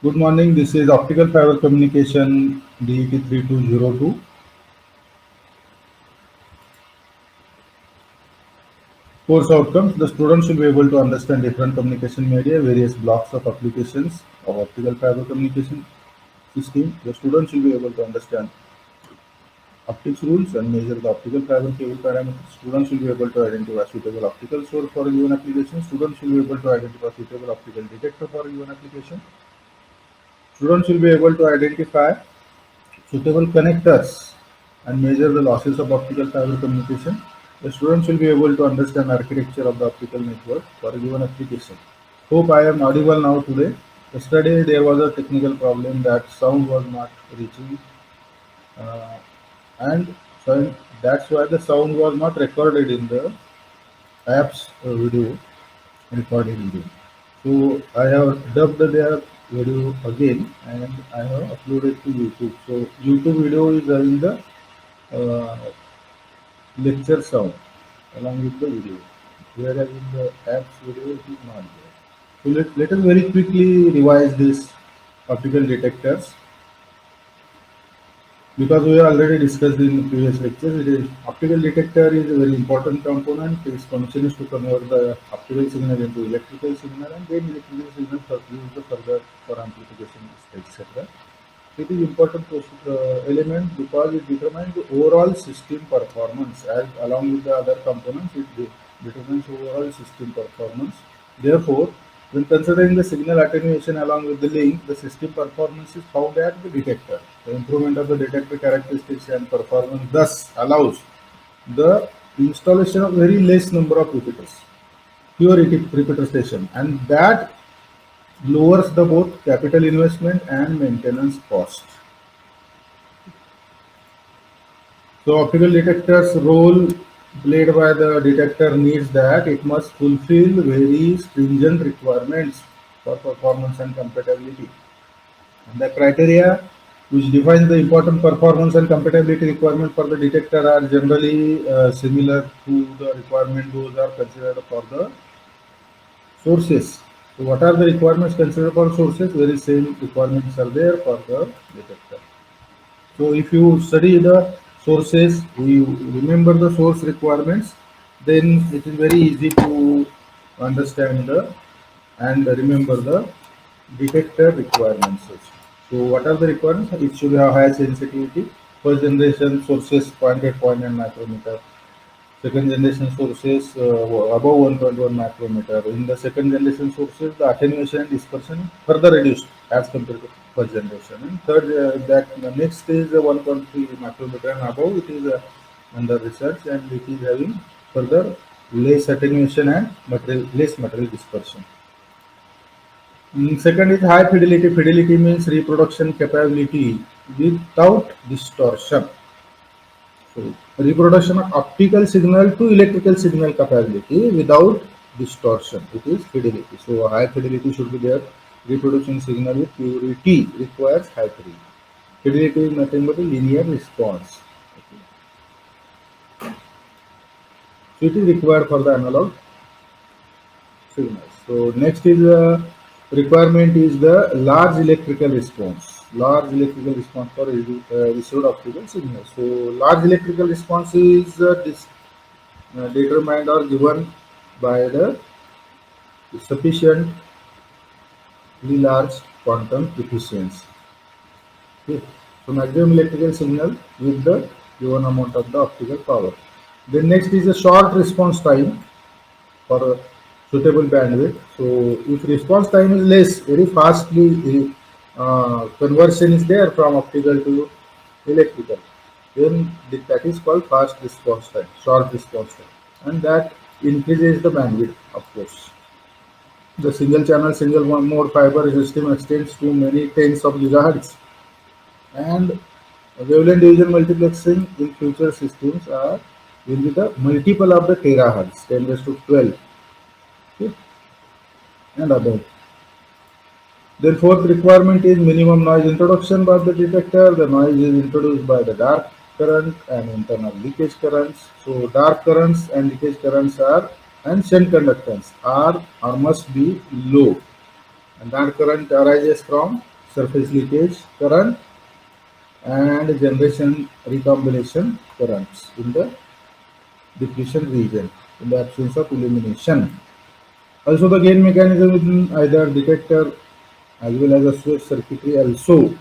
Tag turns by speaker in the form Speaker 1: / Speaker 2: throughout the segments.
Speaker 1: Good morning. This is Optical Fiber Communication DET 3202. Course outcomes. The students should be able to understand different communication media, various blocks of applications of optical fiber communication system. The students should be able to understand optics rules and measure the optical fiber cable parameters. Students should be able to identify suitable optical source for a given application. Students should be able to identify suitable optical detector for a given application. Students should be able to identify suitable connectors and measure the losses of optical fiber communication. The students will be able to understand architecture of the optical network for a given application. Hope I am audible now today. Yesterday there was a technical problem that sound was not reaching, uh, and so that's why the sound was not recorded in the app's video recording video. So I have dubbed their video again and I have uploaded to YouTube. So YouTube video is in the uh, lecture sound along with the video, whereas in the apps video it is not there. So let us very quickly revise these optical detectors because we already discussed in the previous lectures. It is optical detector is a very important component. Its function is to convert the optical signal into electrical signal and then electrical signal for use the further for amplification, etc. It is important element because it determines the overall system performance as along with the other components. It determines overall system performance. Therefore, when considering the signal attenuation along with the link, the system performance is found at the detector. The improvement of the detector characteristics and performance thus allows the installation of very less number of repeaters, fewer repeater station, and that lowers the both capital investment and maintenance cost. So optical detector's role played by the detector needs that it must fulfill very stringent requirements for performance and compatibility. And the criteria which defines the important performance and compatibility requirement for the detector are generally similar to the requirement those are considered for the sources. So what are the requirements considered for sources? Very same requirements are there for the detector. So if you study the sources, you remember the source requirements, then it is very easy to understand the and remember the detector requirements. So what are the requirements? It should have high sensitivity. First generation sources 0.8 micrometer. Second generation sources above 1.1 micrometer. In the second generation sources, the attenuation and dispersion further reduced as compared to first generation. And third, that the next is 1.3 micrometer and above. It is under research and it is having further less attenuation and less material dispersion. Second is high fidelity. Fidelity means reproduction capability without distortion. So reproduction of optical signal to electrical signal capability without distortion. It is fidelity. So high fidelity should be there. Reproducing signal with purity requires high fidelity. Fidelity is nothing but a linear response. Okay. So it is required for the analog signals. So next is requirement is the large electrical response. Large electrical response for received optical signal. So large electrical response is determined or given by the sufficiently large quantum efficiency. Okay. So maximum electrical signal with the given amount of the optical power. Then next is a short response time for a suitable bandwidth. So if response time is less, very fastly conversion is there from optical to electrical. Then that is called fast response time, short response time, and that increases the bandwidth, of course. The single channel, single mode fiber system extends to many tens of gigahertz, and wavelength division multiplexing in future systems are will be the multiple of the terahertz, 10 raised to 12, okay, and above. Then fourth requirement is minimum noise introduction by the detector. The noise is introduced by the dark current and internal leakage currents. So dark currents and leakage currents are and shunt conductance are or must be low. and that current arises from surface leakage current and generation recombination currents in the depletion region in the absence of illumination. Also, the gain mechanism in either detector as well as a switch circuitry also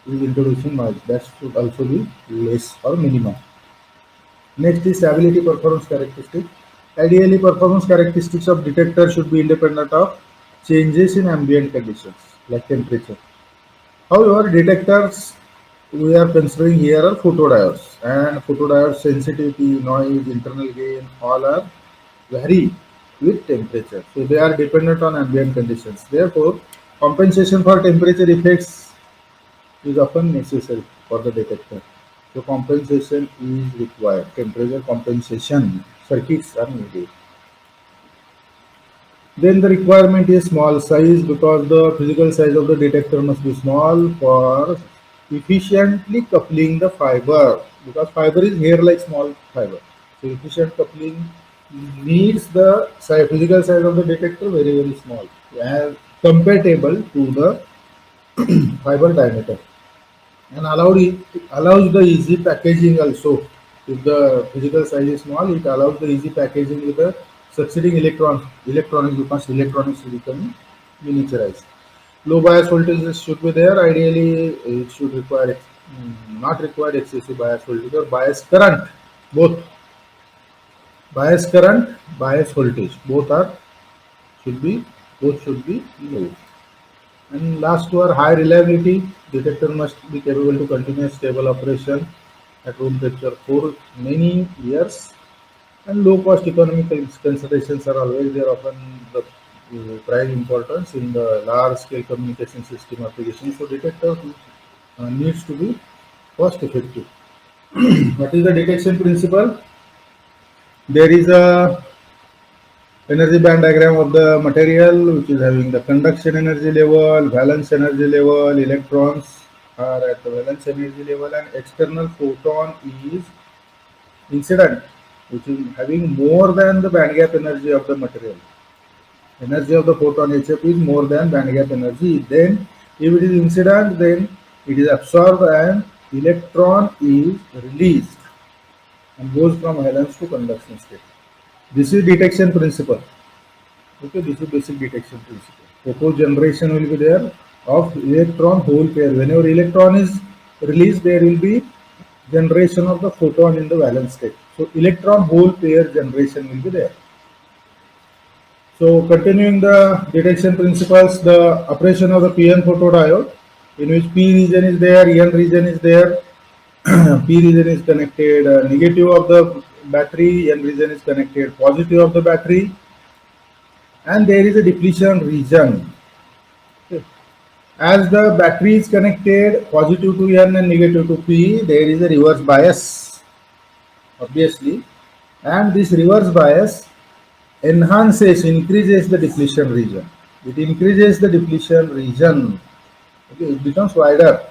Speaker 1: is introducing noise. That should also be less or minimum. Next is stability performance characteristic. Ideally, performance characteristics of detector should be independent of changes in ambient conditions like temperature. However, detectors we are considering here are photodiodes, and photodiode sensitivity, noise, internal gain, all are vary with temperature. So they are dependent on ambient conditions. Therefore, compensation for temperature effects is often necessary for the detector. So compensation is required. Temperature compensation circuits are needed. Then the requirement is small size because the physical size of the detector must be small for efficiently coupling the fiber, because fiber is hair like small fiber. So efficient coupling needs the physical size of the detector very small, and compatible to the fiber diameter, and allows the easy packaging also. If the physical size is small, it allows the easy packaging with the succeeding electronics, because electronics is becoming miniaturized. Low bias voltages should be there. Ideally, it should require not require excessive bias voltage or bias current. Both bias current, bias voltage, should be both should be low. And last two are high reliability. Detector must be capable to continue stable operation at room temperature for many years. And low cost economic considerations are always there, often the prime importance in the large scale communication system application. So detector needs to be cost effective. What is the detection principle? There is a energy band diagram of the material, which is having the conduction energy level, valence energy level, electrons are at the valence energy level, and external photon is incident, which is having more than the band gap energy of the material. Energy of the photon HF is more than band gap energy. Then if it is incident, then it is absorbed and electron is released and goes from valence to conduction state. This is detection principle. Okay, this is basic detection principle. Photo generation will be there of electron hole pair. Whenever electron is released, there will be generation of the photon in the valence state. So electron hole pair generation will be there. So continuing the detection principles, the operation of the PN photodiode, in which P region is there, N region is there. P region is connected negative of the battery, N region is connected positive of the battery, and there is a depletion region. Okay. As the battery is connected positive to N and negative to P, there is a reverse bias, obviously, and this reverse bias increases the depletion region. It increases the depletion region. Okay, it becomes wider.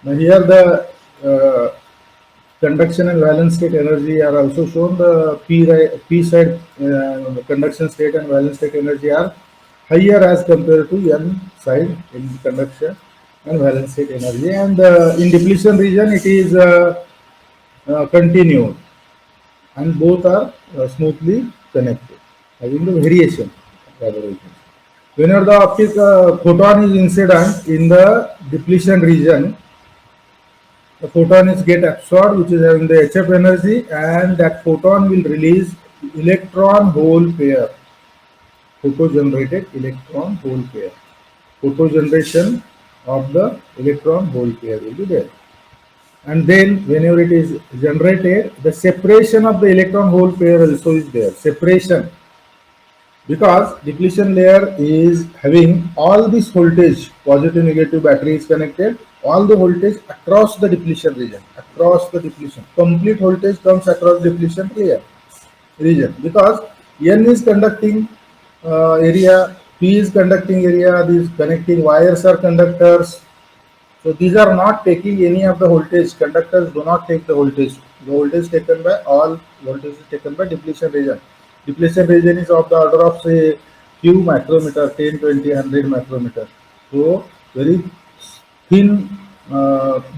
Speaker 1: Now here the conduction and valence state energy are also shown. The P side conduction state and valence state energy are higher as compared to N side in conduction and valence state energy. And in depletion region, it is continued, and both are smoothly connected, having the variation. Whenever the optic photon is incident in the depletion region, the photon is get absorbed, which is having the HF energy, and that photon will release electron hole pair, photo generated electron hole pair. Photo generation of the electron hole pair will be there. And then whenever it is generated, the separation of the electron hole pair also is there. Separation, because depletion layer is having all this voltage, positive negative battery is connected, all the voltage across the depletion region, across the depletion, complete voltage comes across depletion layer region, because N is conducting area, P is conducting area, these connecting wires are conductors. So these are not taking any of the voltage. Conductors do not take the voltage. The voltage taken by all voltage is taken by depletion region. Depletion region is of the order of say few micrometer, 10, 20, 100 micrometer. So very thin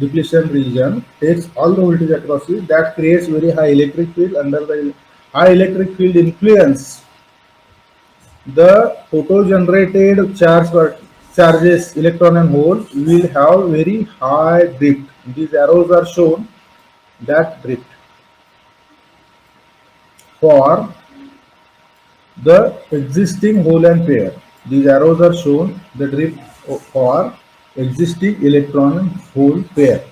Speaker 1: depletion region takes all the voltage across it, that creates very high electric field. Under the high electric field influence, the photo-generated charges, electron and hole, will have very high drift. These arrows are shown that drift. For the existing hole and pair, these arrows are shown the drift for existing electron and hole pair.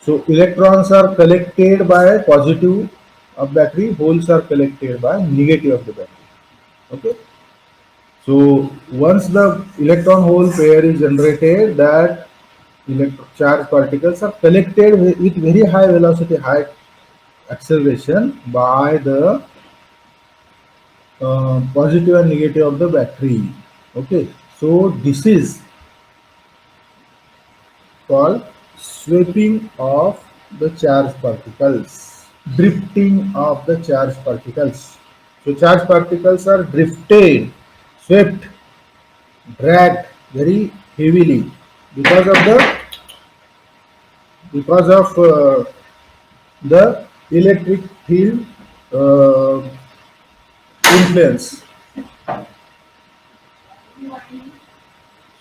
Speaker 1: So electrons are collected by positive of battery, holes are collected by negative of the battery. Okay. So once the electron hole pair is generated, that charged particles are collected with very high velocity, high acceleration by the positive and negative of the battery. Okay, so this is called sweeping of the charged particles, drifting of the charged particles. So charged particles are drifted, swept, dragged very heavily because of the electric field uh, influence.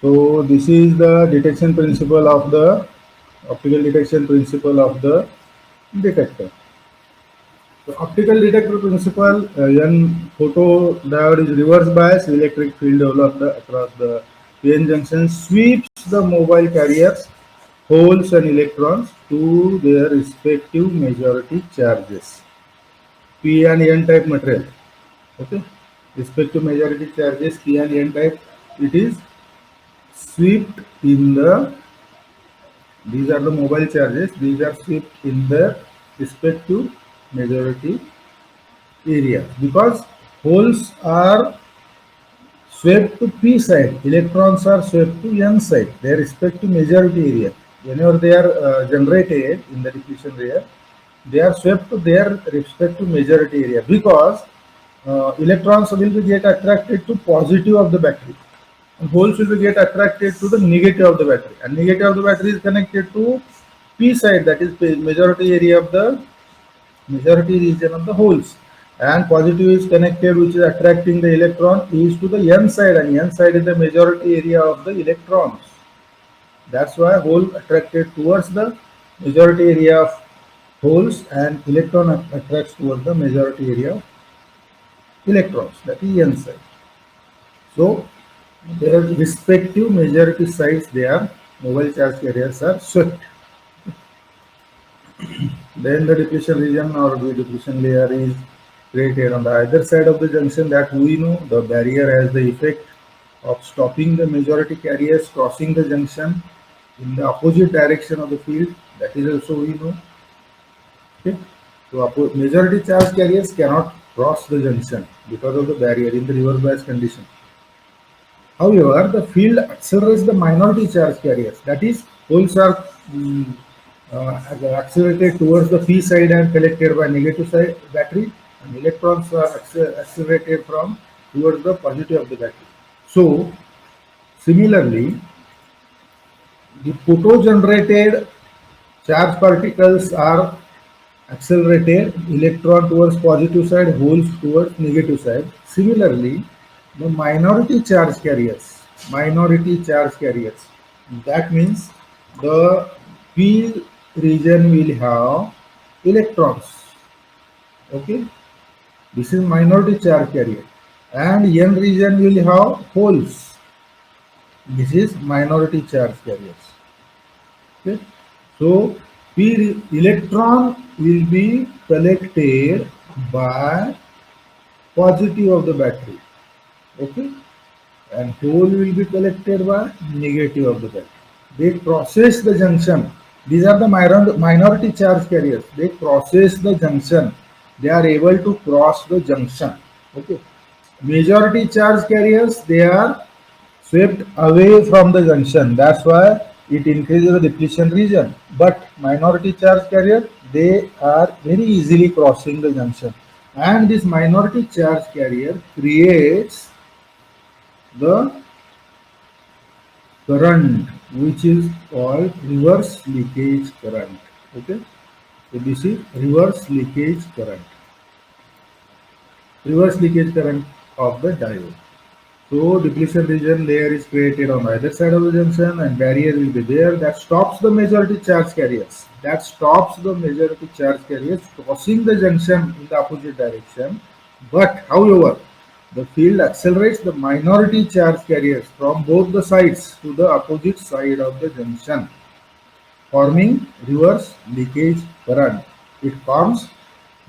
Speaker 1: So this is the detection principle of the optical detection principle of the detector. So optical detector principle, when photodiode is reverse bias, electric field developed across the PN junction sweeps the mobile carriers, holes and electrons to their respective majority charges. P and N type material. Okay, respective majority charges P and N type, it is swept in the, these are the mobile charges, these are swept in the respective majority area, because holes are swept to P side, electrons are swept to N side, their respective majority area. Whenever they are generated in the depletion layer, they are swept to their respective majority area, because electrons will be get attracted to positive of the battery, and holes will be get attracted to the negative of the battery, and negative of the battery is connected to P side, that is majority area of the majority region of the holes, and positive is connected, which is attracting the electron, is to the N side, and N side is the majority area of the electrons. That's why hole attracted towards the majority area of holes, and electron attracts towards the majority area of electrons, that is N side. So their respective majority sides, their mobile charge carriers are swept. Then the depletion region or the depletion layer is created on the either side of the junction, that we know the barrier has the effect of stopping the majority carriers crossing the junction in the opposite direction of the field, that is also we know. Okay. So majority charge carriers cannot cross the junction because of the barrier in the reverse bias condition. However, the field accelerates the minority charge carriers, that is holes are accelerated towards the P side and collected by negative side battery, and electrons are accelerated from towards the positive of the battery. So similarly, the photo-generated charge particles are accelerated, electron towards positive side, holes towards negative side. Similarly, the minority charge carriers, that means the P region will have electrons. Okay, this is minority charge carrier, and N region will have holes. This is minority charge carriers. Okay, so P electron will be collected by positive of the battery. Okay, and hole will be collected by negative of the battery. They process the junction. These are the minority charge carriers. They process the junction. They are able to cross the junction. Okay. Majority charge carriers, they are swept away from the junction. That's why it increases the depletion region. But minority charge carrier, they are very easily crossing the junction. And this minority charge carrier creates the current which is called reverse leakage current. Okay, so this is reverse leakage current, of the diode. So depletion region layer is created on either side of the junction, and barrier will be there that stops the majority charge carriers. Crossing the junction in the opposite direction. But however, the field accelerates the minority charge carriers from both the sides to the opposite side of the junction, forming reverse leakage current. It forms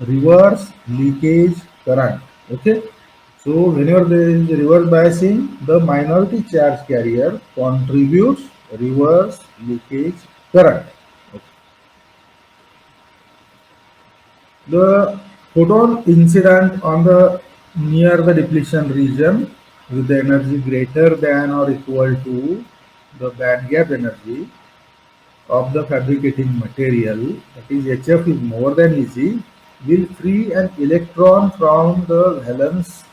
Speaker 1: reverse leakage current. Okay. So whenever there is reverse biasing, the minority charge carrier contributes reverse leakage current. Okay. The photon incident on the near the depletion region with the energy greater than or equal to the band gap energy of the fabricating material, that is HF is more than Eg, will free an electron from the valence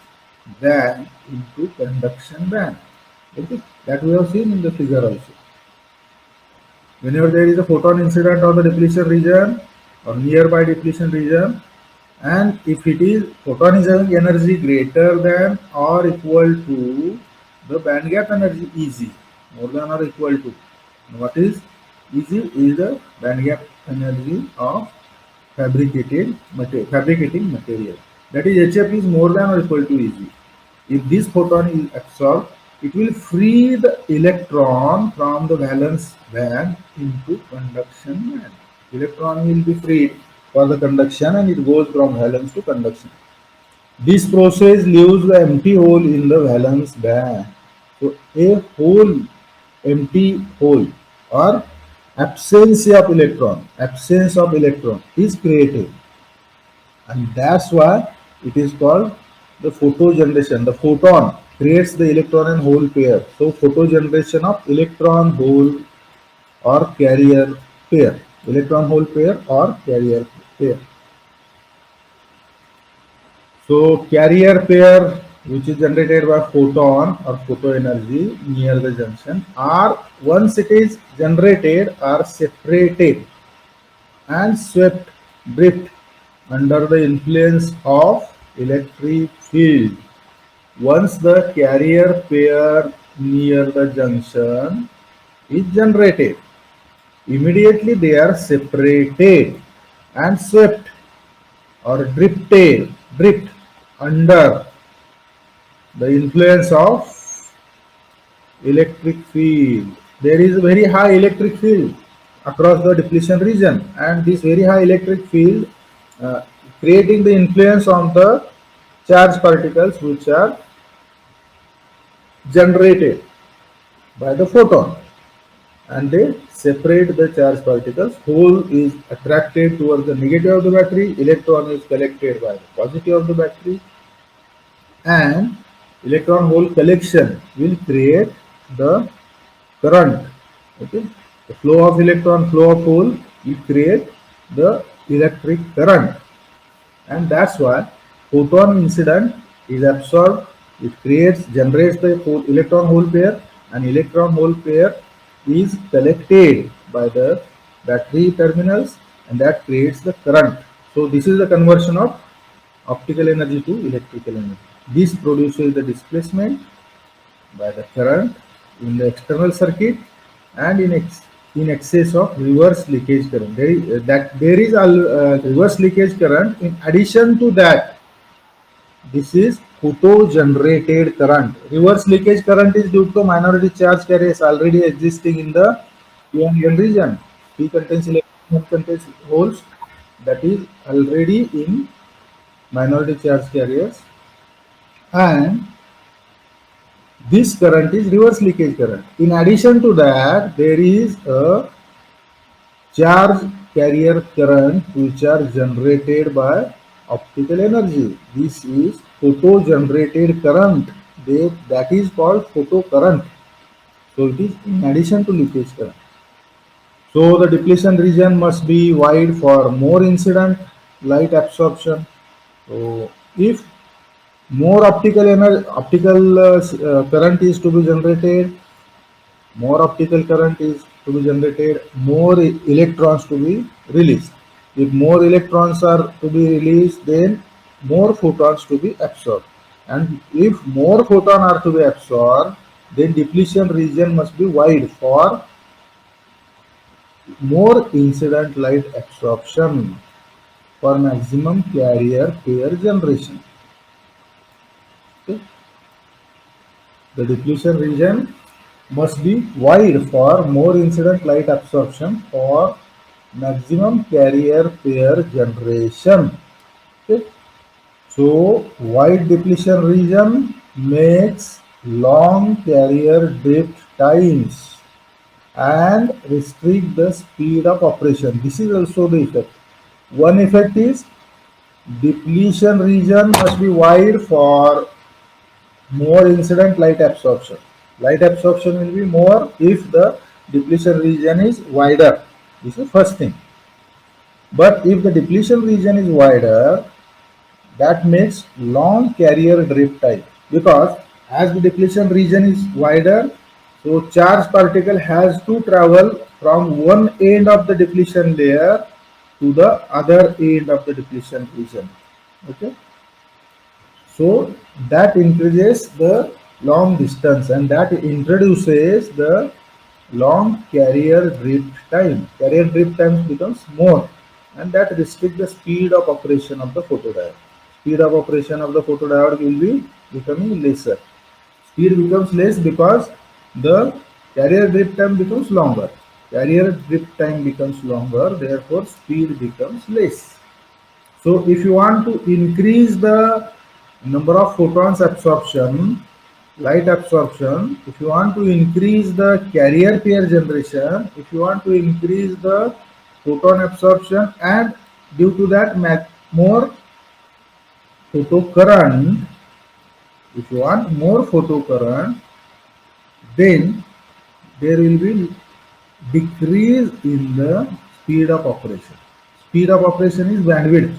Speaker 1: band into conduction band. Okay, that we have seen in the figure also. Whenever there is a photon incident on the depletion region or nearby depletion region, and if it is photon is having energy greater than or equal to the band gap energy Eg, more than or equal to, what is Eg is the band gap energy of fabricating material. That is HF is more than or equal to Eg. If this photon is absorbed, it will free the electron from the valence band into conduction band. Electron will be freed for the conduction and it goes from valence to conduction. This process leaves the empty hole in the valence band. So a hole, empty hole or absence of electron is created, and that's why it is called the photo generation. The photon creates the electron and hole pair. So photo generation of electron hole or carrier pair, electron hole pair or carrier pair. So carrier pair which is generated by photon or photo energy near the junction are, once it is generated, are separated and swept, drift under the influence of electric field. Once the carrier pair near the junction is generated, immediately they are separated and swept or drift under the influence of electric field. There is a very high electric field across the depletion region, and this very high electric field creating the influence on the charged particles which are generated by the photon, and they separate the charged particles. Hole is attracted towards the negative of the battery, electron is collected by the positive of the battery, and electron hole collection will create the current. Okay, the flow of electron, flow of hole will create the electric current, and that's why photon incident is absorbed. It generates the electron hole pair, and electron hole pair is collected by the battery terminals, and that creates the current. So this is the conversion of optical energy to electrical energy. This produces the displacement by the current in the external circuit, and in excess of reverse leakage current. There is a reverse leakage current. In addition to that, this is photo generated current. Reverse leakage current is due to minority charge carriers already existing in the p-n region. P contains electron, N contains holes, that is already in minority charge carriers, and this current is reverse leakage current. In addition to that, there is a charge carrier current which are generated by optical energy. This is photo generated current. That is called photo current. So it is in addition to leakage current. So the depletion region must be wide for more incident light absorption. So if More optical current is to be generated. More optical current is to be generated. More electrons to be released. If more electrons are to be released, then more photons to be absorbed. And if more photons are to be absorbed, then depletion region must be wide for more incident light absorption for maximum carrier pair generation. Okay. The depletion region must be wide for more incident light absorption for maximum carrier pair generation. Okay. So wide depletion region makes long carrier drift times and restrict the speed of operation. This is also the effect. One effect is depletion region must be wide for more incident light absorption. Light absorption will be more if the depletion region is wider. This is first thing. But if the depletion region is wider, that makes long carrier drift time, because as the depletion region is wider, so charged particle has to travel from one end of the depletion layer to the other end of the depletion region. Okay. So that increases the long distance and that introduces the long carrier drift time. Carrier drift time becomes more and that restricts the speed of operation of the photodiode. Speed of operation of the photodiode will be becoming lesser. Speed becomes less because the carrier drift time becomes longer. Carrier drift time becomes longer, therefore speed becomes less. So if you want to increase the number of photons absorption, light absorption, if you want to increase the carrier pair generation, if you want to increase the photon absorption and due to that more photocurrent, if you want more photocurrent, then there will be decrease in the speed of operation. Speed of operation is bandwidth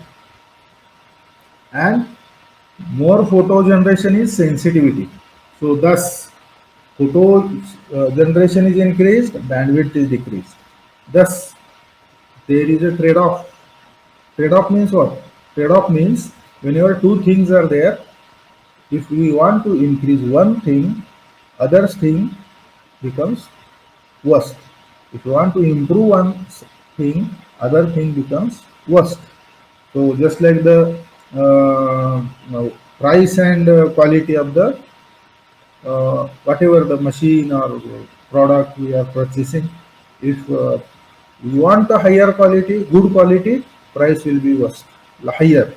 Speaker 1: and more photo generation is sensitivity. So thus photo generation is increased, bandwidth is decreased. Thus there is a trade-off. Trade-off means what? Trade-off means whenever two things are there, if we want to increase one thing, other thing becomes worst. If you want to improve one thing, other thing becomes worst. So just like the price and quality of the whatever the machine or product we are purchasing, if we want a higher quality, good quality, price will be worst, higher.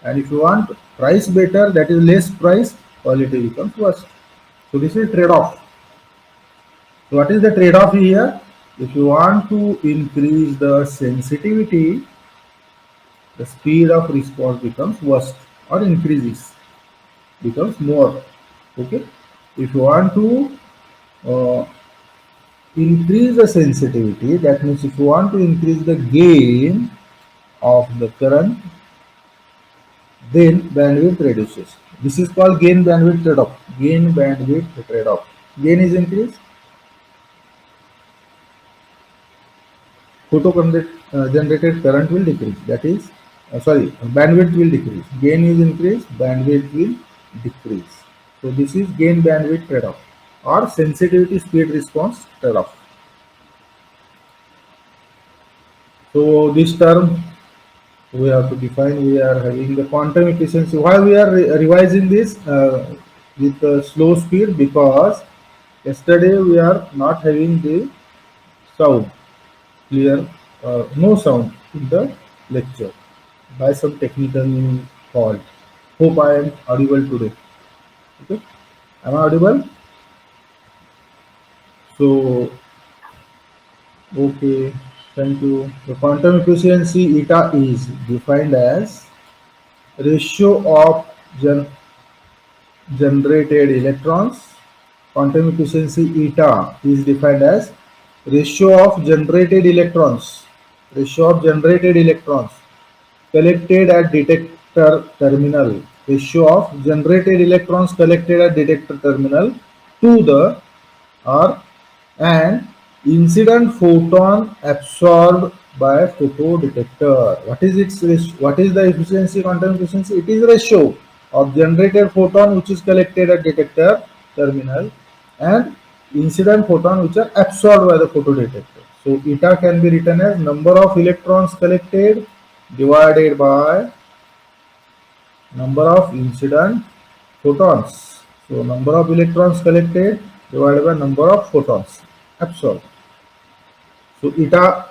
Speaker 1: And if you want price better, that is less price, quality becomes worse. So this is trade-off. So what is the trade-off here? If you want to increase the sensitivity, the speed of response becomes worse or increases, becomes more. Okay. If you want to increase the sensitivity, that means if you want to increase the gain of the current, then bandwidth reduces. This is called gain bandwidth trade-off. Gain bandwidth trade-off. Gain is increased, generated current will decrease. That is, bandwidth will decrease. Gain is increased, bandwidth will decrease. So this is gain bandwidth trade-off or sensitivity speed response trade-off. So this term we have to define. We are having the quantum efficiency. Why we are revising this with slow speed? Because yesterday we are not having the sound clear, no sound in the lecture by some technical fault. Hope I am audible today. Okay, am I audible? So okay, thank you. The quantum efficiency eta is defined as ratio of generated electrons. Quantum efficiency eta is defined as ratio of generated electrons collected at detector terminal ratio of generated electrons collected at detector terminal to the or and incident photon absorbed by photodetector. What is the efficiency, quantum efficiency? It is ratio of generated photon which is collected at detector terminal and incident photon which are absorbed by the photodetector. So eta can be written as number of electrons collected divided by number of incident photons. So number of electrons collected divided by number of photons absorbed. So eta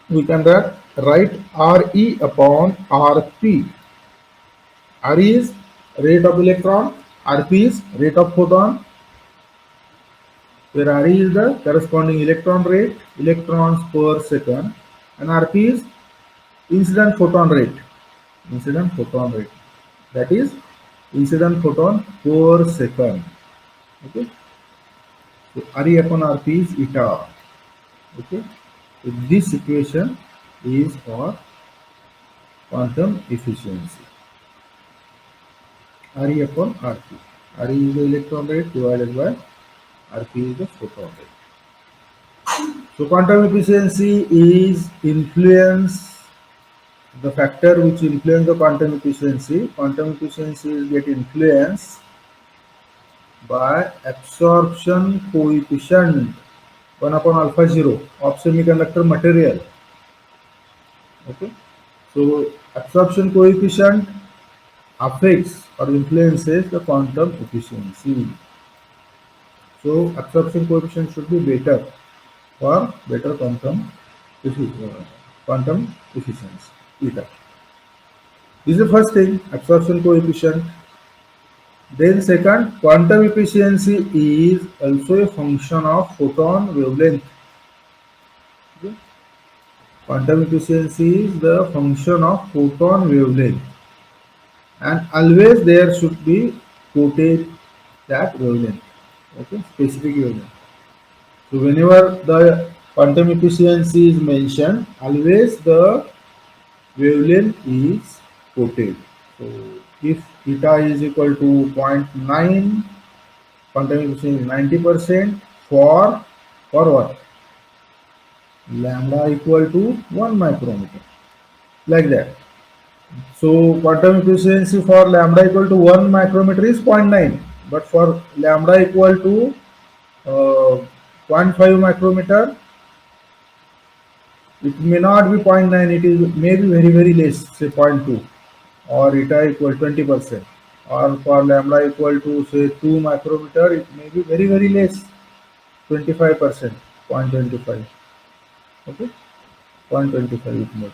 Speaker 1: we can write Re upon Rp. Re is rate of electron, Rp is rate of photon, where Re is the corresponding electron rate, electrons per second, and Rp is incident photon rate. Incident photon rate. That is incident photon per second. Okay. So Re upon Rp is eta. Okay. So this equation is for quantum efficiency. Re upon Rp. Re is the electron rate divided by Rp is the photon rate. So quantum efficiency is the factor which influence the quantum efficiency. Quantum efficiency is get influenced by absorption coefficient 1 upon alpha 0 of semiconductor material. Okay. So absorption coefficient affects or influences the quantum efficiency. So absorption coefficient should be better for better quantum efficiency. Eta. This is the first thing, absorption coefficient. Then second, quantum efficiency is also a function of photon wavelength. Okay. Quantum efficiency is the function of photon wavelength, and always there should be quoted that wavelength. Okay, specific wavelength. So whenever the quantum efficiency is mentioned, always the wavelength is quoted. So if eta is equal to 0.9, quantum efficiency is 90% for what? Lambda equal to 1 micrometer, like that. So quantum efficiency for lambda equal to 1 micrometer is 0.9, but for lambda equal to 0.5 micrometer, it may not be 0.9, it is maybe very less, say 0.2, or eta equal 20%, or for lambda equal to say 2 micrometer, it may be very less, 25%, 0.25. Okay, 0.25 it may be.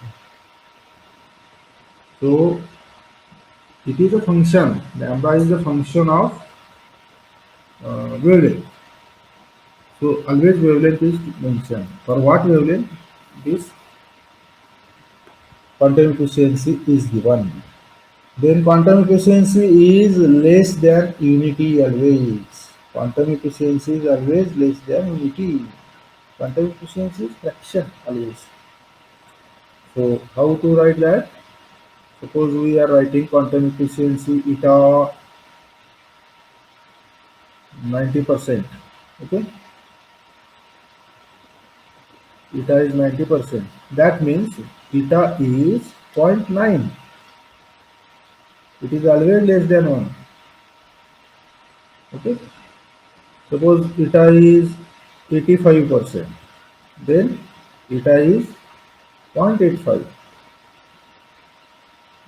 Speaker 1: So it is a function, lambda is a function of wavelength. So always wavelength is mentioned. For what wavelength this quantum efficiency is given. Then quantum efficiency is less than unity always. Quantum efficiency is always less than unity. Quantum efficiency is fraction always. So how to write that? Suppose we are writing quantum efficiency eta 90%. Okay. Eta is 90%. That means eta is 0.9. It is always less than 1. Okay. Suppose eta is 85%. Then eta is 0.85.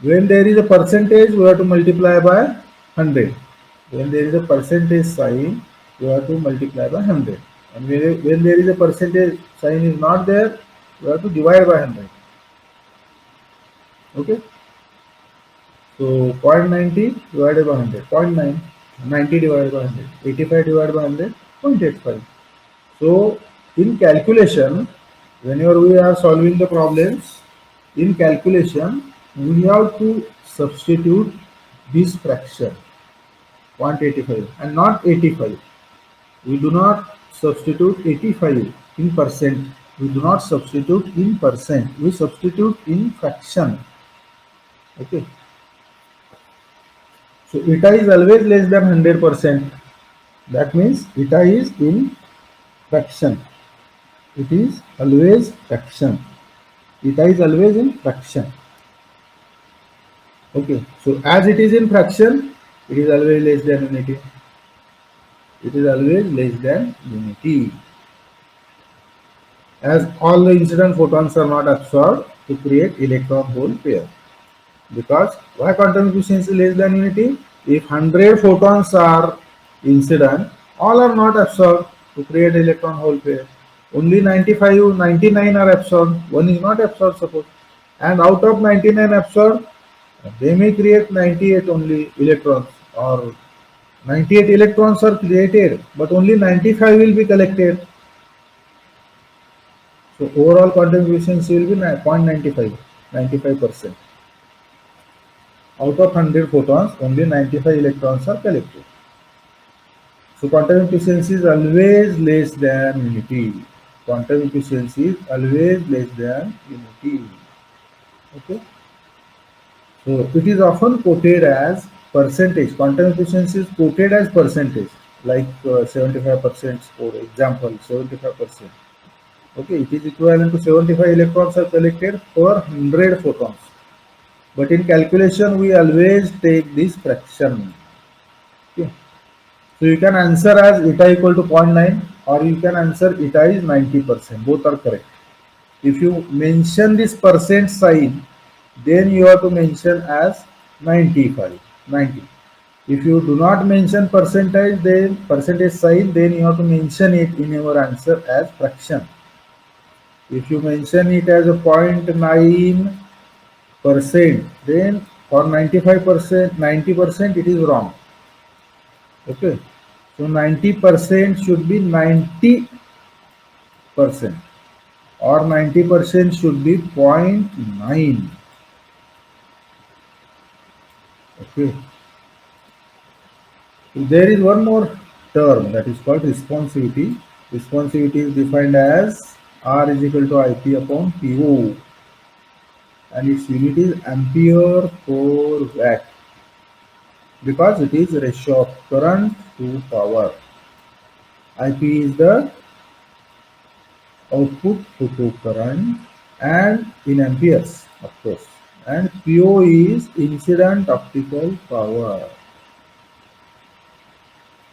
Speaker 1: When there is a percentage, we have to multiply by 100. When there is a percentage sign, we have to multiply by 100. And when there is a percentage sign is not there, we have to divide by 100. Okay. So 0.90 divided by 100, 0.9, 90 divided by 100, 85 divided by 100, 0.85. So in calculation, whenever we are solving the problems, in calculation, we have to substitute this fraction 0.85 and not 85. We do not substitute 85 in percent. We do not substitute in percent. We substitute in fraction. Okay. So eta is always less than 100%. That means eta is in fraction. It is always fraction. Eta is always in fraction. Okay. So as it is in fraction, it is always less than unity. It is always less than unity. As all the incident photons are not absorbed to create electron hole pair. Because why quantum efficiency less than unity? If 100 photons are incident, all are not absorbed to create electron hole pair. Only 95, 99 are absorbed, one is not absorbed suppose. And out of 99 absorbed, they may create 98 only electrons, or 98 electrons are created, but only 95 will be collected. So overall quantum efficiency will be 0.95, 95%. Out of 100 photons, only 95 electrons are collected. So quantum efficiency is always less than unity. Quantum efficiency is always less than unity. Okay. So it is often quoted as percentage. Quantum efficiency is quoted as percentage, like 75%, for example, 75%. Okay, it is equivalent to 75 electrons are collected per 100 photons. But in calculation, we always take this fraction. Okay. So you can answer as eta equal to 0.9, or you can answer eta is 90%. Both are correct. If you mention this percent sign, then you have to mention as 95, 90. If you do not mention percentage sign, then you have to mention it in your answer as fraction. If you mention it as a 0.9%, then for 95%, 90% it is wrong. Okay. So 90% should be 90%, or 90% should be 0.9. Okay. So there is one more term that is called responsivity. Responsivity is defined as R is equal to IP upon PO, and its unit is ampere per watt, because it is ratio of current to power. IP is the output photo current, and in amperes, of course, and PO is incident optical power.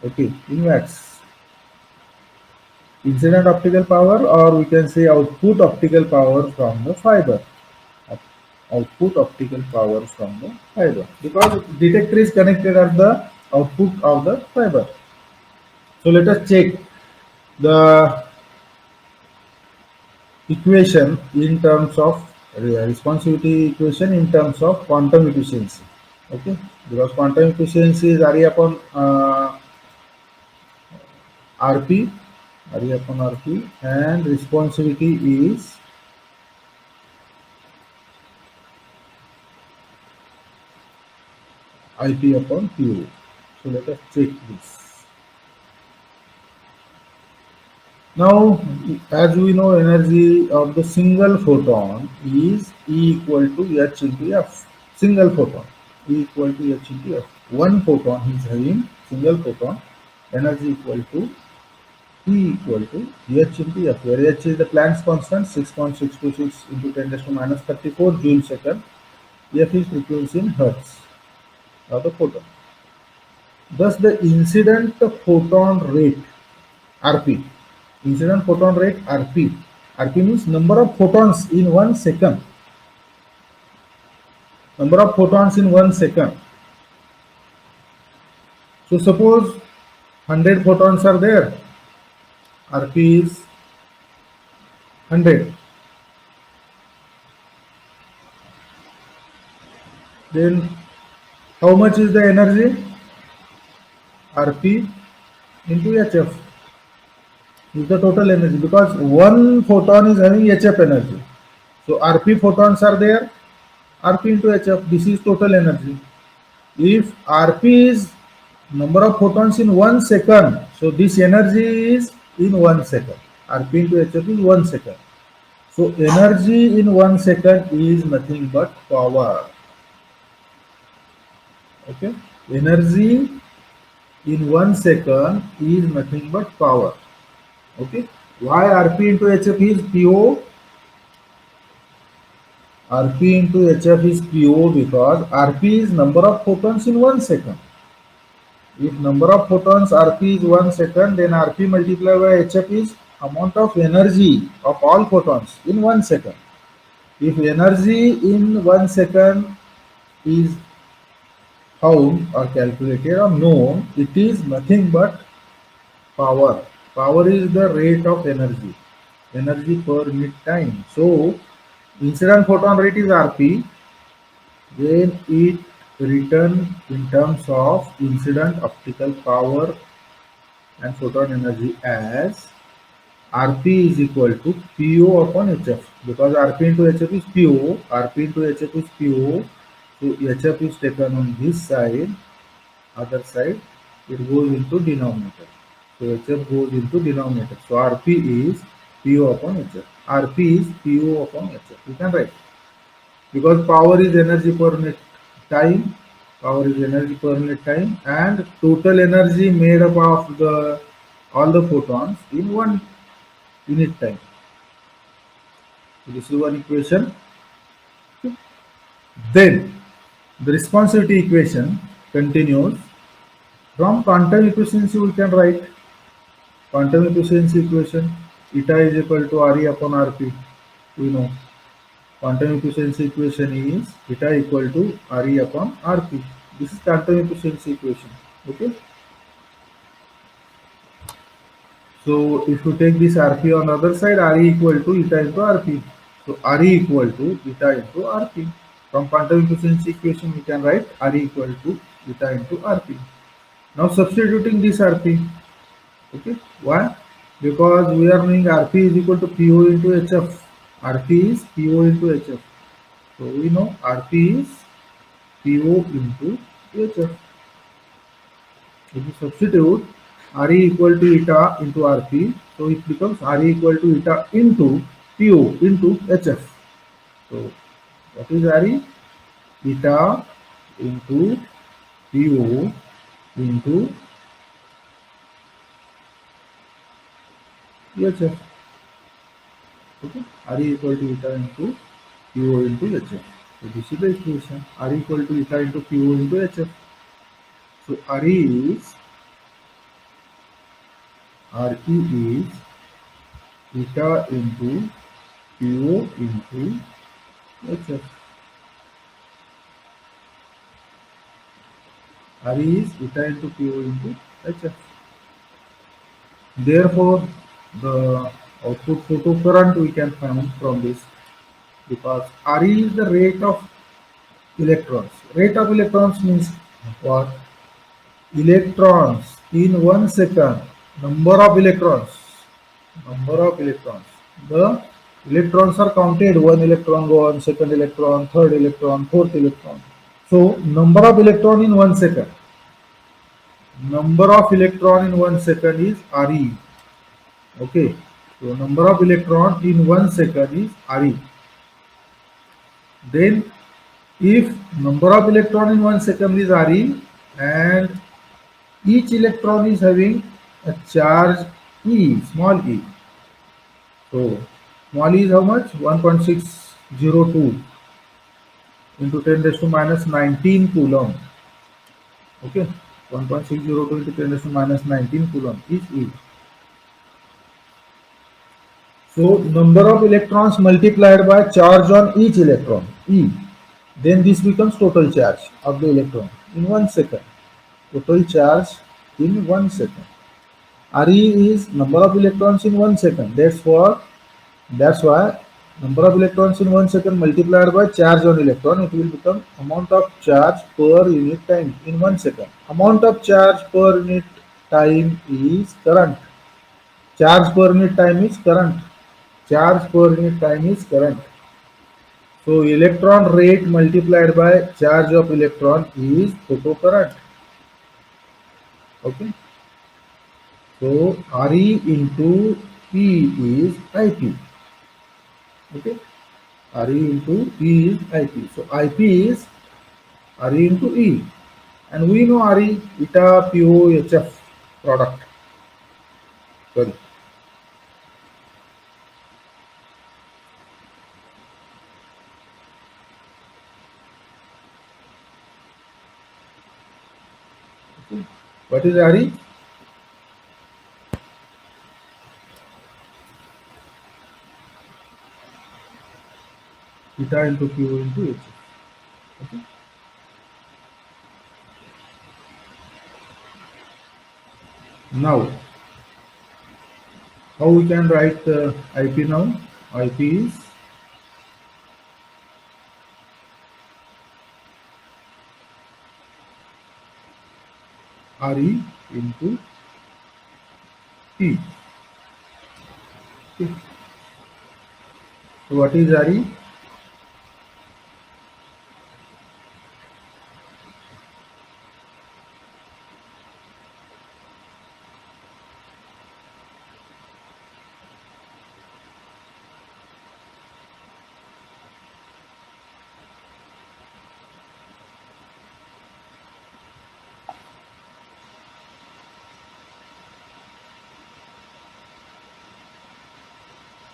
Speaker 1: Okay, in watts. Incident optical power, or we can say output optical power from the fiber. Output optical power from the fiber, because detector is connected at the output of the fiber. So let us check the equation in terms of responsivity equation in terms of quantum efficiency. Okay, because quantum efficiency is RE upon RP, RE upon RP, and responsivity is IP upon PO. So let us check this. Now, as we know, energy of the single photon is E equal to H into F. Single photon, E equal to H into F. One photon is having single photon, energy equal to E equal to H into F, where H is the Planck's constant, 6.626 into 10 raised to minus 34 joule second. F is frequency in hertz of the photon. Thus, the incident photon rate, RP, incident photon rate RP. RP means number of photons in 1 second. Number of photons in 1 second. So suppose 100 photons are there. RP is 100. Then how much is the energy? RP into HF is the total energy, because one photon is having HF energy. So RP photons are there, RP into HF, this is total energy. If RP is number of photons in 1 second, so this energy is in 1 second. RP into HF is 1 second. So energy in 1 second is nothing but power. Okay. Energy in 1 second is nothing but power. Okay. Why RP into HF is PO? RP into HF is PO because RP is number of photons in 1 second. If number of photons RP is 1 second, then RP multiplied by HF is amount of energy of all photons in 1 second. If energy in 1 second is found or calculated or known, it is nothing but power. Power is the rate of energy, energy per unit time. So incident photon rate is RP, when it written in terms of incident optical power and photon energy as RP is equal to PO upon HF, because RP into HF is PO, RP into HF is PO, so HF is taken on this side, other side, it goes into denominator. So HF goes into denominator. So RP is PO upon HF. RP is PO upon HF. You can write. Because power is energy per unit time, power is energy per unit time, and total energy made up of the all the photons in 1 unit time. So this is one equation. Then the responsivity equation continues. From quantum efficiency we can write quantum efficiency equation, eta is equal to Re upon Rp. We know quantum efficiency equation is eta equal to Re upon Rp. This is quantum efficiency equation. Okay. So if you take this Rp on the other side, Re equal to eta into Rp. So Re equal to eta into Rp. From quantum efficiency equation we can write Re equal to eta into Rp. Now substituting this Rp. Okay. Why? Because we are knowing Rp is equal to PO into HF. Rp is PO into HF. So we know Rp is PO into HF. If you substitute Re equal to eta into Rp, so it becomes Re equal to eta into PO into HF. So what is Re? Eta into PO into HF. Okay. Re equal to eta into PO into HF. So this is the equation. Re equal to eta into PO into HF. So Re is eta into PO into HF. Re is eta into PO into HF. Therefore, the output photocurrent we can find from this, because Re is the rate of electrons. Rate of electrons means what? Electrons in 1 second, number of electrons. The electrons are counted: one electron gone, second electron, third electron, fourth electron. So number of electron in 1 second. Number of electron in 1 second is Re. Okay. So number of electron in 1 second is Re. Then if number of electron in 1 second is Re and each electron is having a charge E, small e. So small e is how much? 1.602 into 10 raised to minus 19 coulomb. Okay, 1.602 into 10 raised to minus 19 coulomb is E. So number of electrons multiplied by charge on each electron, E. Then this becomes total charge of the electron in 1 second. Total charge in 1 second. Re is number of electrons in 1 second. That's why number of electrons in 1 second multiplied by charge on electron, it will become amount of charge per unit time in 1 second. Amount of charge per unit time is current. Charge per unit time is current. Charge per unit time is current. So electron rate multiplied by charge of electron is photocurrent. Okay. So Re into P is IP. Okay. Re into P is IP. So IP is Re into E. And we know RE, eta POHF product. Sorry. What is RE? Eta into PO into HF. Okay. Now, how we can write IP now? IP is RE into P. Okay. So what is RE?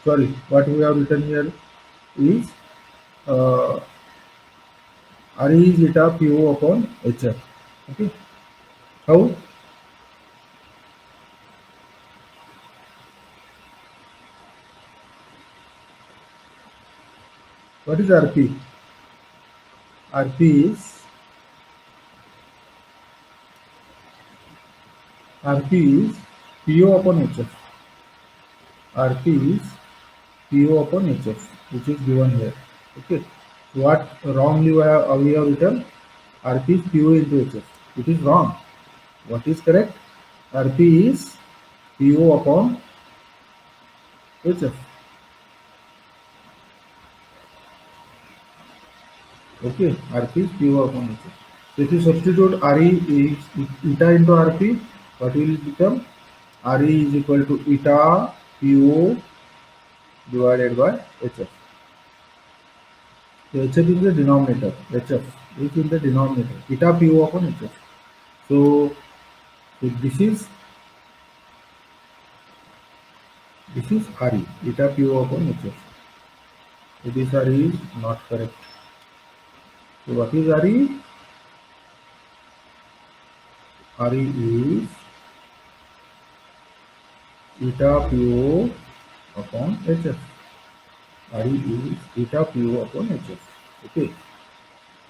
Speaker 1: Sorry, what we have written here is uh, RE is eta PO upon HF. Okay. How? What is RP? RP is RP is PO upon HF. RP is PO upon HF, which is given here. Okay. What wrongly we have written? RP is PO into HF. It is wrong. What is correct? RP is PO upon HF. Okay, RP is PO upon HF. So if you substitute RE is eta into RP, what will become? RE is equal to eta PO divided by HF. So HF is the denominator. HF is in the denominator. Eta PO upon HF. So if this is RE. Eta PO upon HF. So this RE is not correct. So what is RE? RE is eta PO upon HF. RE is eta PO upon HF. Okay.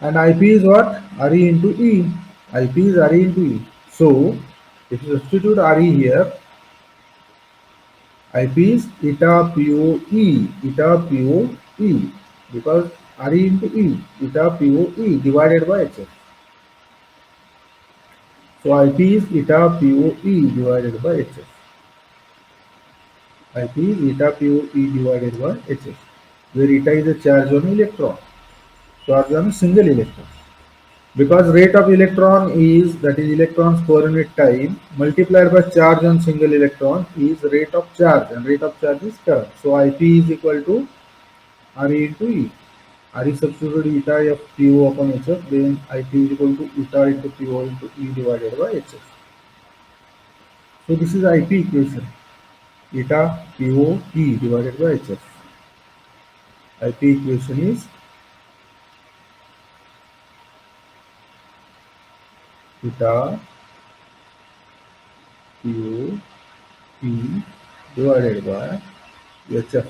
Speaker 1: And IP is what? RE into E. IP is RE into E. So if you substitute RE here, IP is eta POE, eta POE, because RE into E, eta POE divided by HF. So IP is eta POE divided by HF. IP is eta POE divided by HF, where eta is a charge on electron, charge on a single electron. Because rate of electron is, that is electrons per unit time, multiplied by charge on single electron is rate of charge, and rate of charge is current. So IP is equal to RE into E. RE substituted eta of PO upon HF, then IP is equal to eta into PO into E divided by HF. So this is IP equation, eta PO E divided by HF. IP equation is eta PO E divided by HF.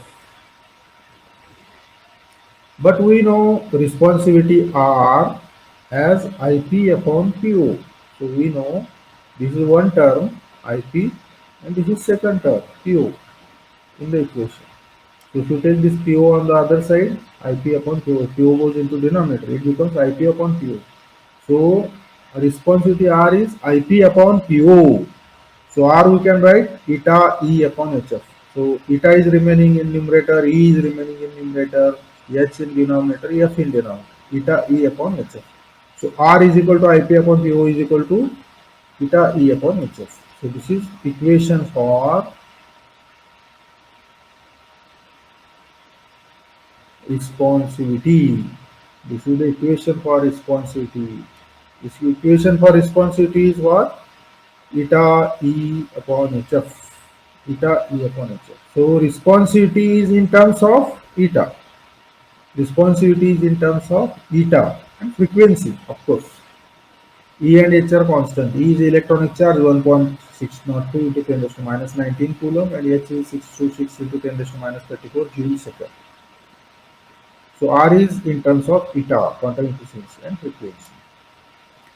Speaker 1: But we know responsivity R as IP upon PO. So we know this is one term IP and this is second term PO in the equation. So if you take this PO on the other side, IP upon PO, PO goes into denominator, it becomes IP upon PO. So responsivity R is IP upon PO. So R we can write eta E upon HF. So eta is remaining in numerator, E is remaining in numerator, H in denominator, F in denominator. Eta E upon HF. So R is equal to IP upon PO is equal to eta E upon HF. So this is equation for responsivity. This is the equation for responsivity. This equation for responsivity is what? Eta E upon HF. Eta E upon HF. So responsivity is in terms of eta. Responsivity is in terms of eta and frequency, of course. E and H are constant. E is electronic charge 1.602 into 10 raised to minus 19 coulomb, and H is 626 into 10 raised to minus 34 joule second. So R is in terms of eta, quantum efficiency and frequency.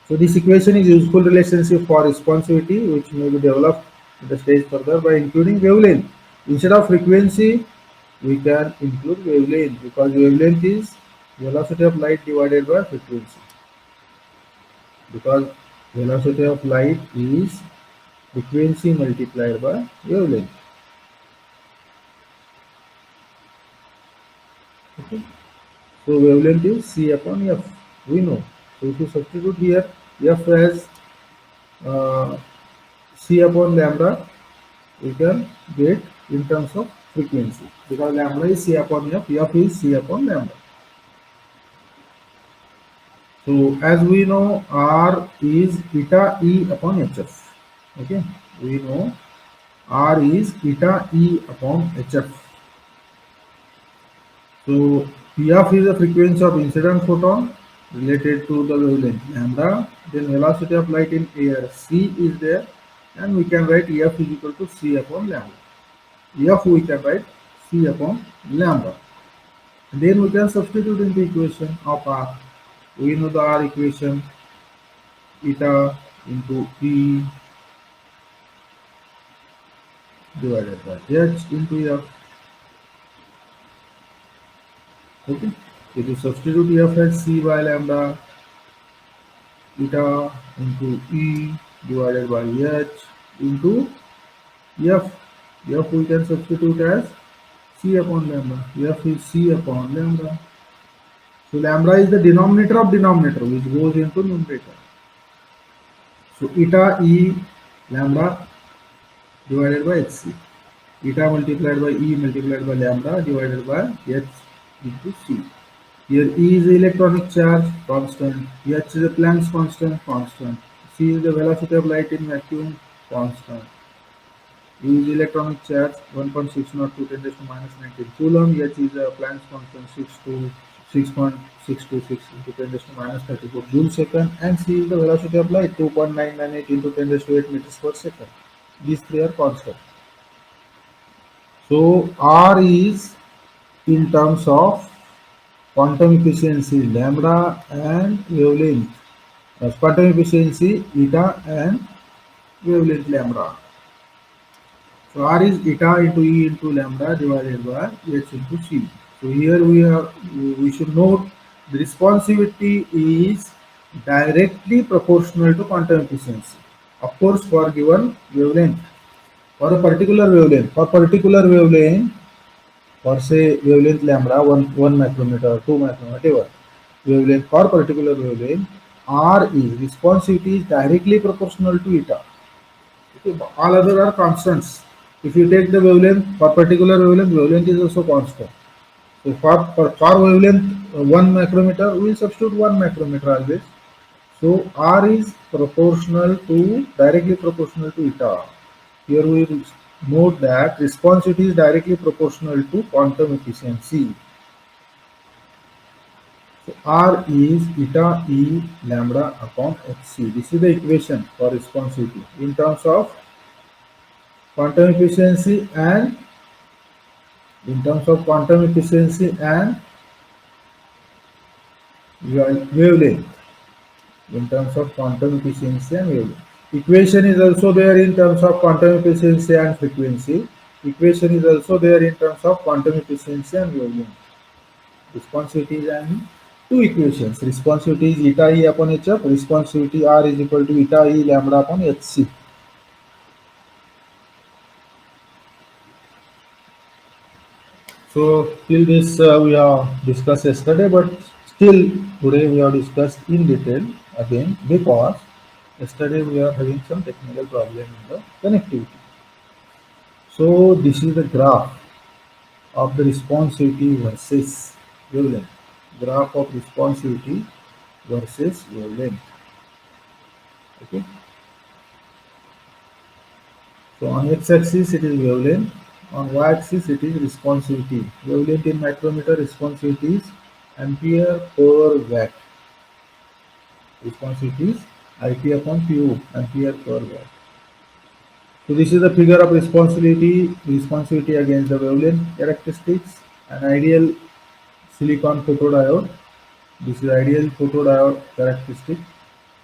Speaker 1: So this equation is useful relationship for responsivity, which may be developed at the stage further by including wavelength. Instead of frequency, we can include wavelength, because wavelength is velocity of light divided by frequency. Because velocity of light is frequency multiplied by wavelength. Okay. So wavelength is C upon F. We know. So if you substitute here, F as C upon lambda, we can get in terms of frequency, because lambda is C upon F, F is C upon lambda. So as we know, R is eta E upon HF. Okay, we know R is eta E upon HF. So Pf is the frequency of incident photon related to the wavelength lambda. Then velocity of light in air C is there, and we can write F is equal to C upon lambda. F we can write C upon lambda. And then we can substitute in the equation of R. We know the R equation, eta into E divided by H into F. Okay. If you substitute F as C by lambda, eta into E divided by H into F. F we can substitute as C upon lambda. F is C upon lambda. So lambda is the denominator of denominator, which goes into numerator. So eta E lambda divided by HC. Eta multiplied by E multiplied by lambda divided by H into C. Here E is the electronic charge, constant. H is the Planck's constant, constant. C is the velocity of light in vacuum, constant. E is electronic charge 1.602 10 raised to minus 19 coulomb. H is a Planck's constant 6.626 into 10 raised to minus 34 joule second, and C is the velocity of light 2.998 into 10 raised to 8 meters per second. These three are constant. So R is in terms of quantum efficiency lambda and wavelength. Quantum efficiency eta and wavelength lambda. So R is eta into E into lambda divided by H into C. So here we should note the responsivity is directly proportional to quantum efficiency. Of course, for given wavelength, for a particular wavelength, for say wavelength lambda 1 micrometer, 2 micrometer, whatever wavelength, for particular wavelength, R is responsivity is directly proportional to eta. Okay, all other are constants. If you take the wavelength for particular wavelength, wavelength is also constant. So for wavelength 1 micrometer, we will substitute 1 micrometer always. So R is directly proportional to eta. Here we note that responsivity is directly proportional to quantum efficiency. So R is eta E lambda upon Hc. This is the equation for responsivity in terms of quantum efficiency and wavelength. In terms of quantum efficiency and wavelength. Equation is also there in terms of quantum efficiency and frequency. Equation is also there in terms of quantum efficiency and wavelength. Responsivity is having two equations. Responsivity is eta E upon HF. Responsivity R is equal to eta E lambda upon Hc. So till this we have discussed yesterday, but still today we have discussed in detail again, because yesterday we are having some technical problem in the connectivity. So this is the graph of the responsivity versus wavelength. Graph of responsivity versus wavelength. Okay. So on x-axis it is wavelength, on y-axis it is responsivity. Wavelength in micrometer, responsivity is ampere per watt. Responsivity is IP upon Q, ampere per watt. So this is the figure of responsivity against the wavelength characteristics. An ideal silicon photodiode. This is ideal photodiode characteristic.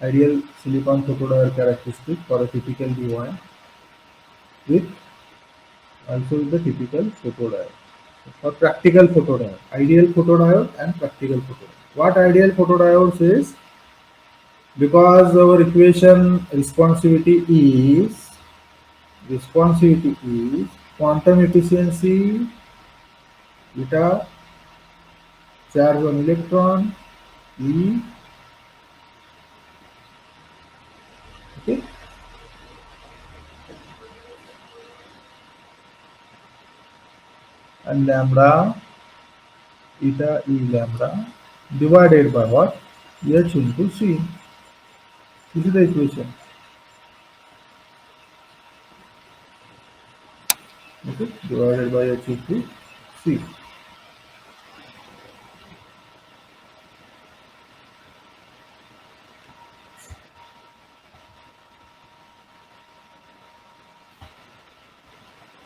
Speaker 1: Ideal silicon photodiode characteristic for a typical DOI with also with the typical photodiode. For practical photodiode, ideal photodiode and practical photodiode. What ideal photodiode says? Because our equation responsivity is quantum efficiency eta charge on electron E, okay, and lambda eta E lambda divided by what? H into C. This is the equation. Okay, divided by H into C.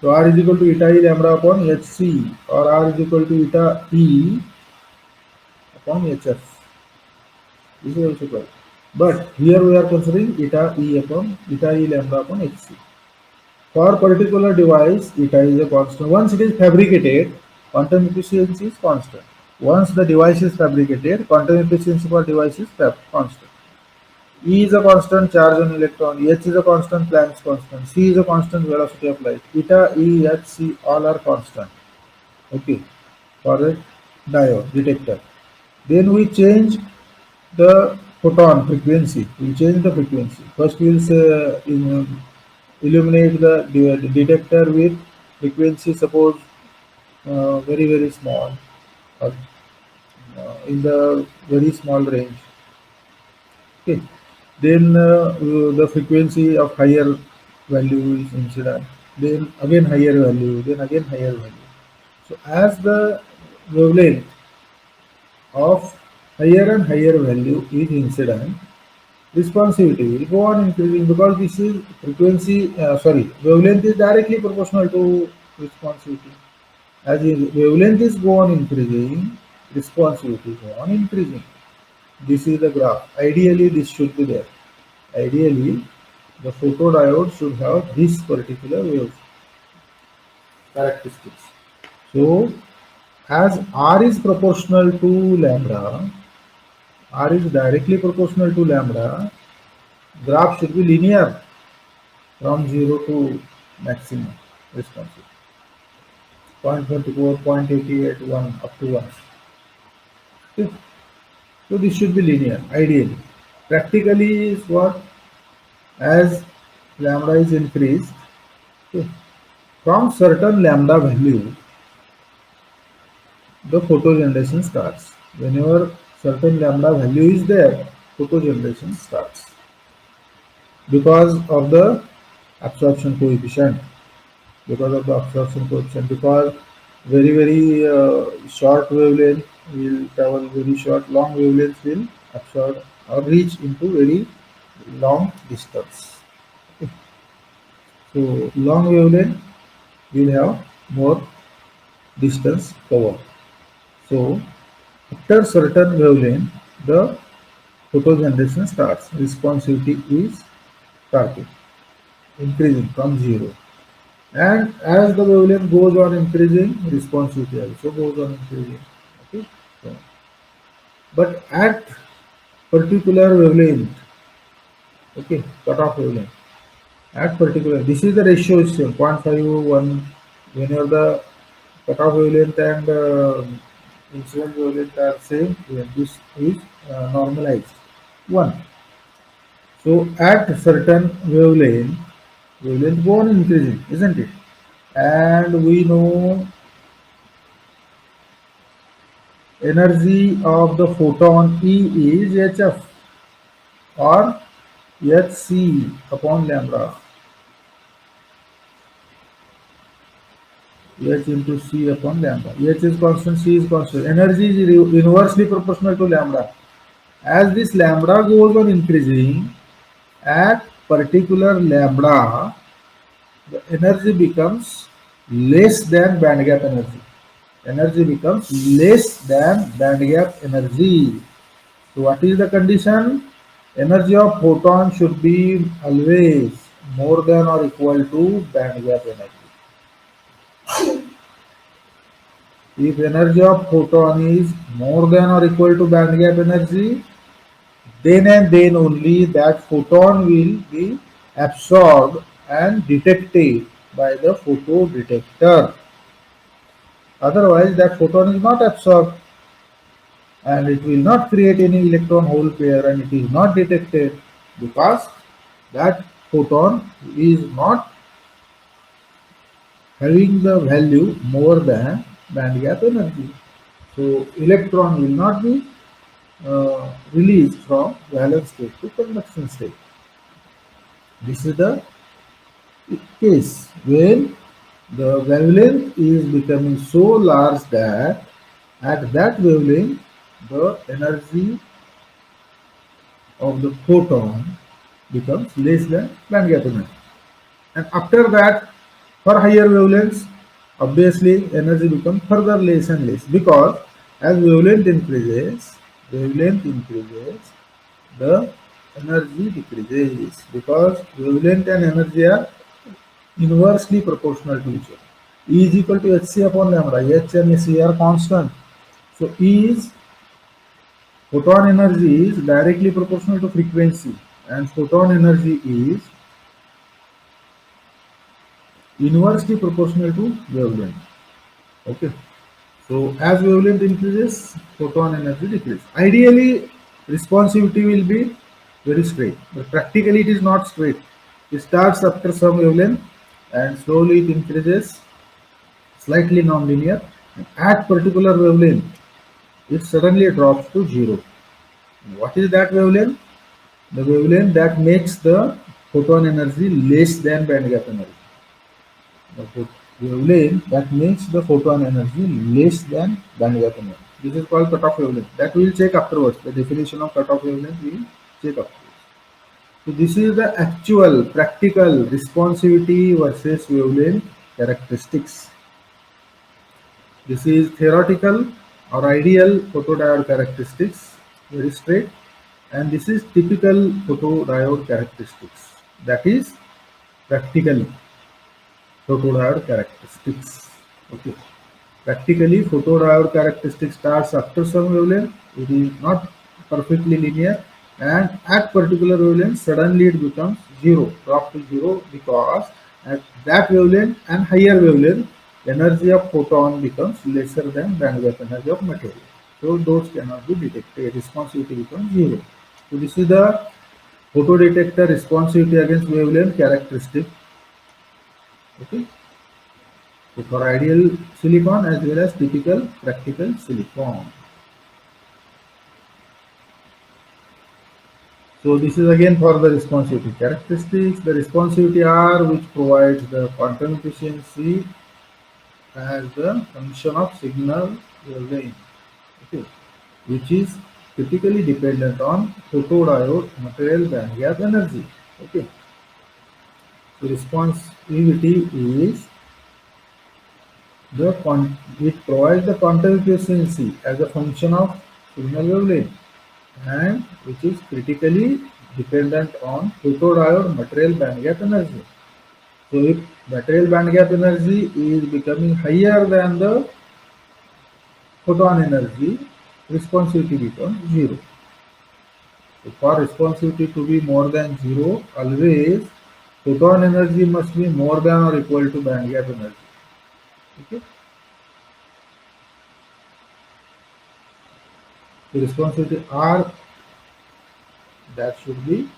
Speaker 1: So R is equal to eta E lambda upon Hc, or R is equal to eta E upon Hf. This is also correct. But here we are considering eta E lambda upon Hc. For particular device, eta is a constant. Once it is fabricated, quantum efficiency is constant. Once the device is fabricated, quantum efficiency for device is constant. E is a constant charge on electron, H is a constant Planck's constant, C is a constant velocity of light. Eta, E, H, C all are constant. Okay, for the diode detector. Then we change the photon frequency. We change the frequency. First we will illuminate the detector with frequency, suppose very small, or in the very small range. Okay. Then the frequency of higher value is incident. Then again higher value. Then again higher value. So as the wavelength of higher and higher value is incident, responsivity will go on increasing, because this is frequency. Wavelength is directly proportional to responsivity. As wavelength is go on increasing, responsivity go on increasing. This is the graph. Ideally, this should be there. Ideally, the photodiode should have this particular wave characteristics. So, as R is proportional to lambda, R is directly proportional to lambda, graph should be linear from 0 to maximum responsivity. 0.24, 0.88, 1 up to 1. Okay. So this should be linear, ideally. Practically is what? As lambda is increased, okay, from certain lambda value, the photogeneration starts. Whenever certain lambda value is there, photogeneration starts. Because of the absorption coefficient. Because very short wavelength will travel very short, long wavelengths will absorb or reach into very long distance. Okay. So long wavelength will have more distance covered. So after certain wavelength, the photogeneration starts. Responsivity is starting, increasing from 0. And as the wavelength goes on increasing, responsivity also goes on increasing. Okay. So, but at particular wavelength, okay, cutoff wavelength, at particular, this is the ratio is same, 0.51. Whenever the cutoff wavelength and incident wavelength are same, this is normalized 1. So at certain wavelength go on increasing, isn't it? And we know energy of the photon E is hf, or Hc upon lambda. H into C upon lambda. H is constant, C is constant. Energy is inversely proportional to lambda. As this lambda goes on increasing, at particular lambda, the energy becomes less than band gap energy. Energy becomes less than band gap energy. So what is the condition? Energy of photon should be always more than or equal to band gap energy. If energy of photon is more than or equal to band gap energy, then and then only that photon will be absorbed and detected by the photo detector. Otherwise, that photon is not absorbed and it will not create any electron hole pair and it is not detected because that photon is not having the value more than band gap energy. So electron will not be released from valence state to conduction state. This is the case when the wavelength is becoming so large that at that wavelength the energy of the photon becomes less than band gap energy. And after that, for higher wavelengths, obviously energy becomes further less and less because as wavelength increases, the energy decreases because wavelength and energy are inversely proportional to each other. E is equal to hc upon lambda. H and c are constant. So E is photon energy is directly proportional to frequency and photon energy is inversely proportional to wavelength. Okay. So as wavelength increases, photon energy decreases. Ideally, responsivity will be very straight, but practically it is not straight. It starts after some wavelength and slowly it increases, slightly nonlinear. At particular wavelength, it suddenly drops to zero. What is that wavelength? The wavelength that makes the photon energy less than band gap energy. The wavelength that makes the photon energy less than band gap energy. This is called cutoff wavelength. That we will check afterwards. The definition of cutoff wavelength we will check afterwards. So this is the actual practical responsivity versus wavelength characteristics. This is theoretical or ideal photodiode characteristics, very straight, and this is typical photodiode characteristics. That is practical photodiode characteristics. Okay. Practically, photodiode characteristic starts after some wavelength. It is not perfectly linear, and at particular wavelength, suddenly it becomes zero, drop to zero, because at that wavelength and higher wavelength, energy of photon becomes lesser than bandgap energy of material. So those cannot be detected. Responsivity becomes zero. So this is the photodetector responsivity against wavelength characteristic. Okay. So for ideal silicon as well as typical practical silicon. So this is again for the responsivity characteristics. The responsivity R, which provides the quantum efficiency as the function of signal wavelength, okay, which is typically dependent on photodiode material band gap energy. Okay. So responsivity is it provides the quantum efficiency as a function of signal wavelength and which is critically dependent on photodiode material band gap energy. So if material band gap energy is becoming higher than the photon energy, responsivity becomes zero. So for responsivity to be more than zero, always photon energy must be more than or equal to band gap energy. Okay. The responsivity R, that should be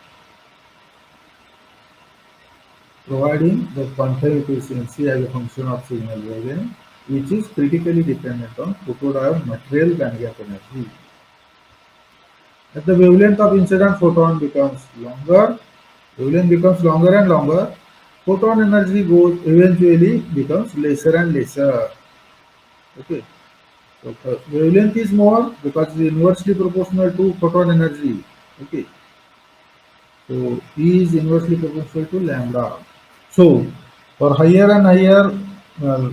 Speaker 1: providing the quantum efficiency as a function of signal wavelength, which is critically dependent on photodiode material band gap energy. As the wavelength of incident photon becomes longer, wavelength becomes longer and longer, photon energy goes eventually becomes lesser and lesser. Okay. So wavelength is more because it is inversely proportional to photon energy. Okay. So E is inversely proportional to lambda. So for higher and higher uh,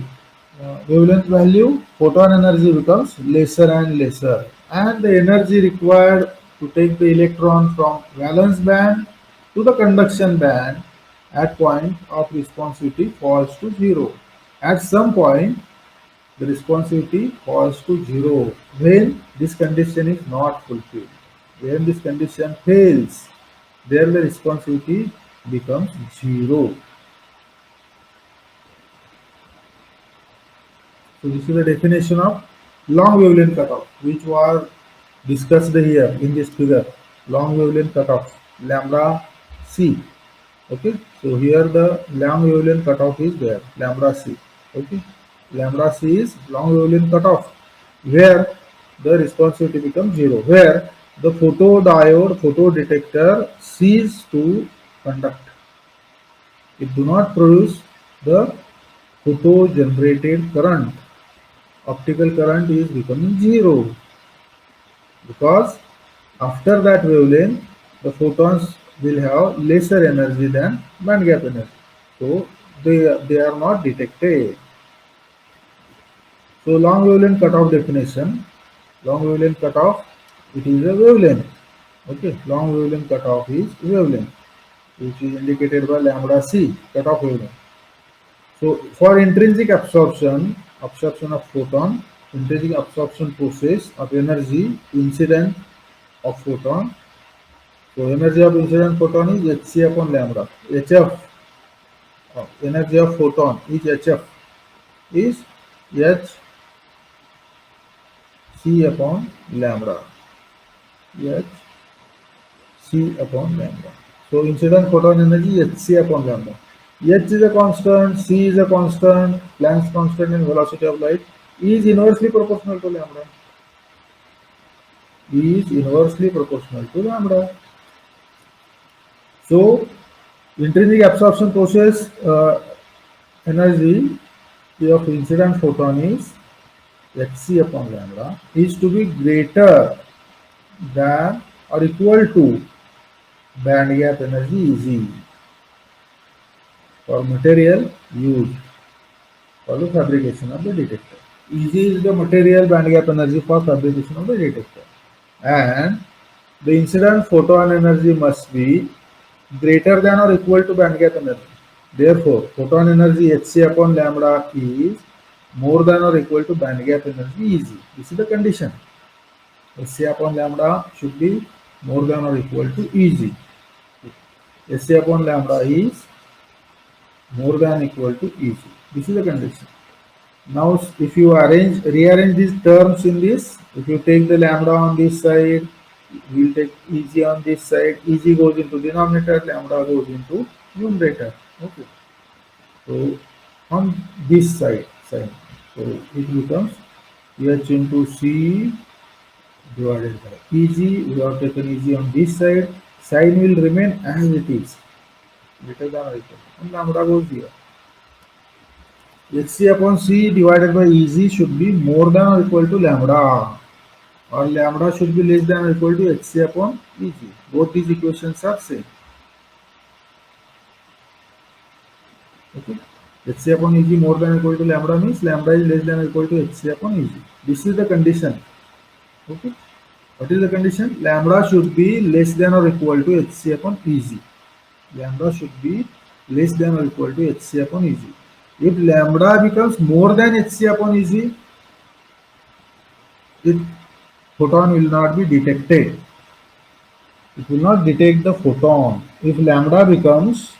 Speaker 1: wavelength value, photon energy becomes lesser and lesser, and the energy required to take the electron from valence band to the conduction band at point of responsivity falls to zero. At some point, the responsivity falls to zero when this condition is not fulfilled. When this condition fails, there the responsivity becomes zero. So this is the definition of long wavelength cutoff, which was discussed here in this figure. Long wavelength cutoff, lambda c. Okay, so here the long wavelength cutoff is there, lambda c. Okay, lambda c is long wavelength cutoff, where the responsivity becomes zero, where the photodiode photodetector ceases to conduct. It do not produce the photo generated current. Optical current is becoming zero because after that wavelength the photons will have lesser energy than band gap energy, so they are not detected. So long wavelength cutoff definition, long wavelength cutoff, it is a wavelength. Okay, long wavelength cutoff is wavelength which is indicated by lambda c, cutoff wavelength. So for intrinsic absorption of photon, intrinsic absorption process of energy incident of photon. So energy of incident photon is hc upon lambda. Hf, energy of photon is hf, is hc upon lambda. hc upon lambda. So incident photon energy is hc upon lambda. H is a constant, c is a constant, Planck's constant in velocity of light. E is inversely proportional to lambda. E is inversely proportional to lambda. So intrinsic absorption process energy of incident photon is hc upon lambda is to be greater than or equal to band gap energy Eg for material used for the fabrication of the detector. Eg is the material band gap energy for fabrication of the detector, and the incident photon energy must be greater than or equal to band gap energy. Therefore, photon energy hc upon lambda is more than or equal to band gap energy Eg. This is the condition. hc upon lambda should be more than or equal to Eg. hc upon lambda is more than equal to Eg. This is the condition. Now, if you rearrange these terms in this, if you take the lambda on this side, we'll take Eg on this side. Eg goes into denominator, lambda goes into numerator. Okay. So on this side, so it becomes H into C divided by Eg. We have taken Eg on this side. Sign will remain as it is, greater than or equal, and lambda goes here. Hc upon C divided by Eg should be more than or equal to lambda, or lambda should be less than or equal to Hc upon Eg. Both these equations are same. Okay. Hc upon Eg more than or equal to lambda means lambda is less than or equal to Hc upon Eg. This is the condition. Okay. What is the condition? Lambda should be less than or equal to Hc upon Eg. Lambda should be less than or equal to Hc upon Eg. If lambda becomes more than Hc upon Eg, it photon will not be detected. It will not detect the photon. If lambda becomes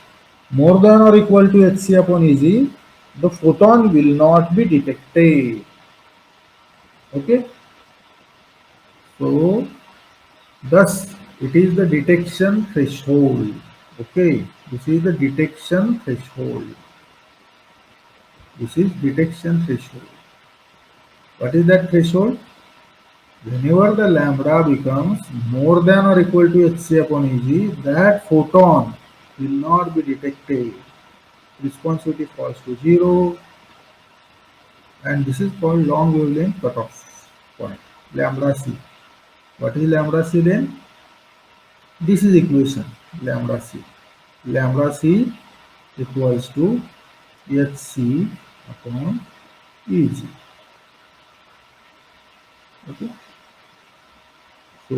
Speaker 1: more than or equal to Hc upon Eg, the photon will not be detected. Okay. So thus it is the detection threshold. Okay. This is the detection threshold. This is detection threshold. What is that threshold? Whenever the lambda becomes more than or equal to hc upon Eg, that photon will not be detected. Responsivity falls to 0, and this is called long wavelength cutoff point, lambda c. What is lambda c then? This is equation lambda c. Lambda c equals to hc upon Eg. Okay. So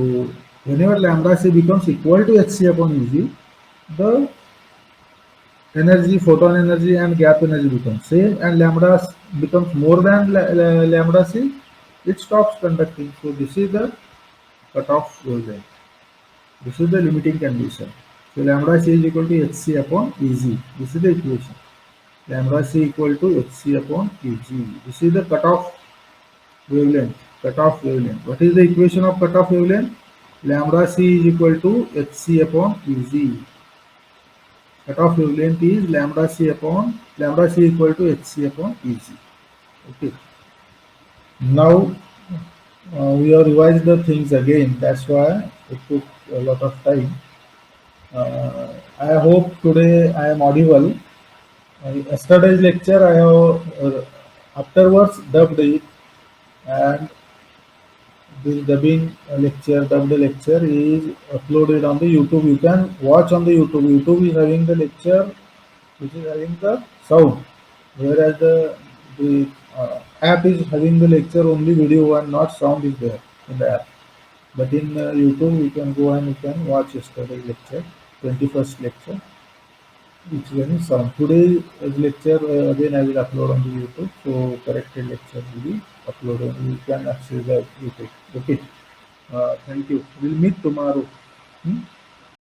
Speaker 1: whenever lambda c becomes equal to hc upon Eg, the energy, photon energy and gap energy becomes same, and lambda becomes more than lambda c, it stops conducting. So this is the cutoff wavelength. This is the limiting condition. So lambda c is equal to hc upon Eg. This is the equation. Lambda c equal to hc upon Eg. This is the cutoff wavelength. Cutoff wavelength. What is the equation of cutoff wavelength? Lambda c is equal to hc upon Eg. Cutoff wavelength is lambda c equal to hc upon Eg. Okay. Now we have revised the things again. That's why it took a lot of time. I hope today I am audible. Yesterday's lecture I have afterwards dubbed it, and this dubbing lecture, dubbed lecture is uploaded on the YouTube. You can watch on the YouTube. YouTube is having the lecture which is having the sound, whereas the app is having the lecture only video and not sound is there in the app. But in YouTube, you can go and you can watch yesterday's lecture, 21st lecture, which is having sound. Today's lecture again I will upload on the YouTube, so corrected lecture will be uploaded. You can access the YouTube. Okay. Thank you. We'll meet tomorrow. Hmm?